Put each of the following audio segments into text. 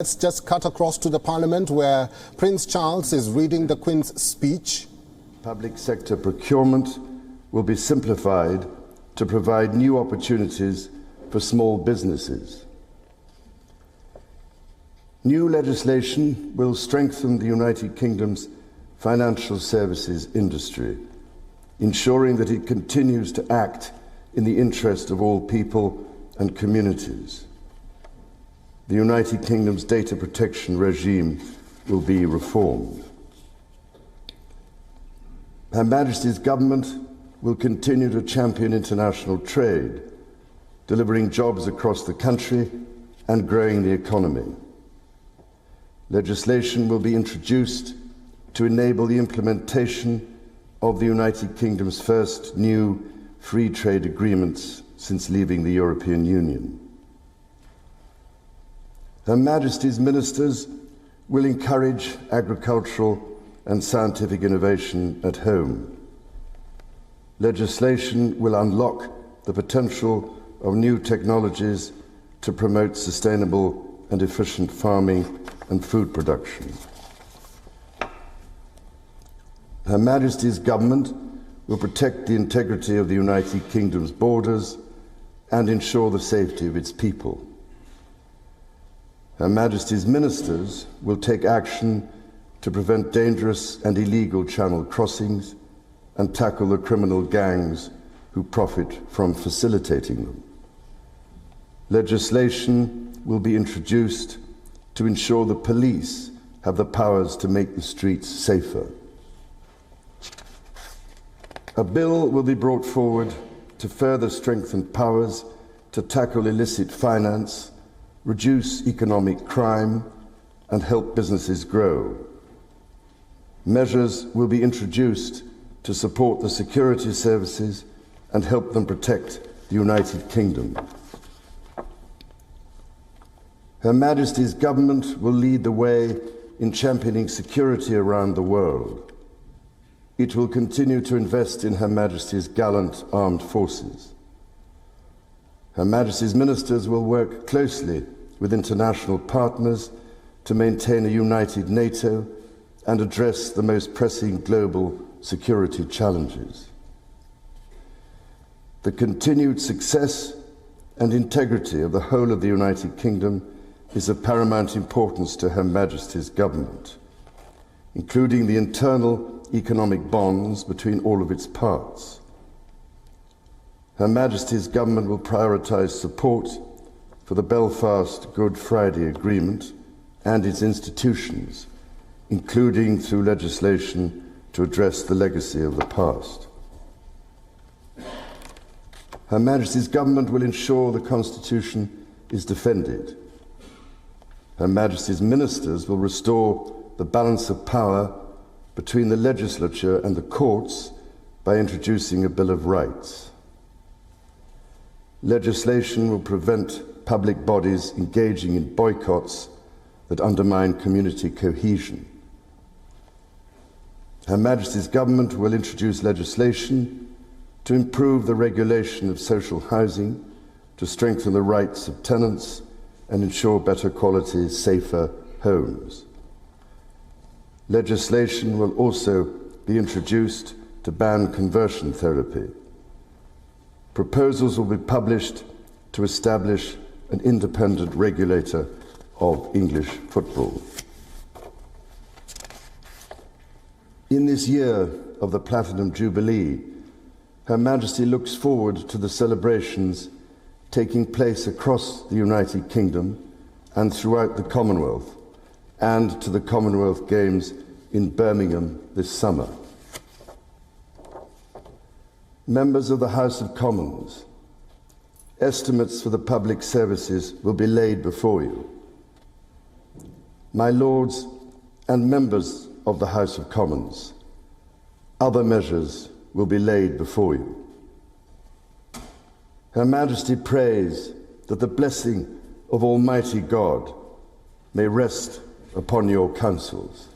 Let's just cut across to the Parliament where Prince Charles is reading the Queen's speech. Public sector procurement will be simplified to provide new opportunities for small businesses. New legislation will strengthen the United Kingdom's financial services industry, ensuring that it continues to act in the interest of all people and communities. The United Kingdom's data protection regime will be reformed. Her Majesty's government will continue to champion international trade, delivering jobs across the country and growing the economy. Legislation will be introduced to enable the implementation of the United Kingdom's first new free trade agreements since leaving the European Union. Her Majesty's ministers will encourage agricultural and scientific innovation at home. Legislation will unlock the potential of new technologies to promote sustainable and efficient farming and food production. Her Majesty's government will protect the integrity of the United Kingdom's borders and ensure the safety of its people. Her Majesty's ministers will take action to prevent dangerous and illegal channel crossings and tackle the criminal gangs who profit from facilitating them. Legislation will be introduced to ensure the police have the powers to make the streets safer. A bill will be brought forward to further strengthen powers to tackle illicit finance, reduce economic crime, and help businesses grow. Measures will be introduced to support the security services and help them protect the United Kingdom. Her Majesty's government will lead the way in championing security around the world. It will continue to invest in Her Majesty's gallant armed forces. Her Majesty's ministers will work closely with international partners to maintain a united NATO and address the most pressing global security challenges. The continued success and integrity of the whole of the United Kingdom is of paramount importance to Her Majesty's government, including the internal economic bonds between all of its parts. Her Majesty's government will prioritise support for the Belfast Good Friday Agreement and its institutions, including through legislation to address the legacy of the past. Her Majesty's government will ensure the Constitution is defended. Her Majesty's ministers will restore the balance of power between the legislature and the courts by introducing a Bill of Rights. Legislation will prevent public bodies engaging in boycotts that undermine community cohesion. Her Majesty's government will introduce legislation to improve the regulation of social housing, to strengthen the rights of tenants and ensure better quality, safer homes. Legislation will also be introduced to ban conversion therapy. Proposals will be published to establish an independent regulator of English football. In this year of the Platinum Jubilee, Her Majesty looks forward to the celebrations taking place across the United Kingdom and throughout the Commonwealth, and to the Commonwealth Games in Birmingham this summer. Members of the House of Commons, estimates for the public services will be laid before you. My Lords and members of the House of Commons, other measures will be laid before you. Her Majesty prays that the blessing of Almighty God may rest upon your councils.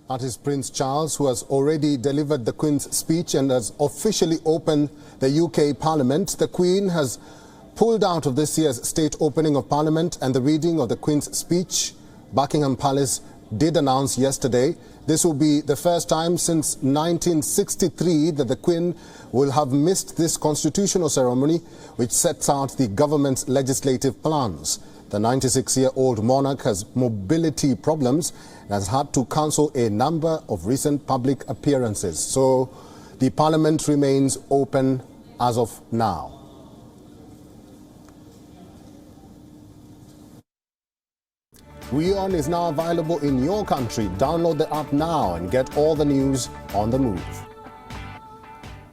That is Prince Charles, who has already delivered the Queen's speech and has officially opened the UK Parliament. The Queen has pulled out of this year's state opening of Parliament and the reading of the Queen's speech. Buckingham Palace did announce yesterday this will be the first time since 1963 that the Queen will have missed this constitutional ceremony, which sets out the government's legislative plans. The 96-year-old monarch has mobility problems and has had to cancel a number of recent public appearances. So the Parliament remains open as of now. WION is now available in your country. Download the app now and get all the news on the move.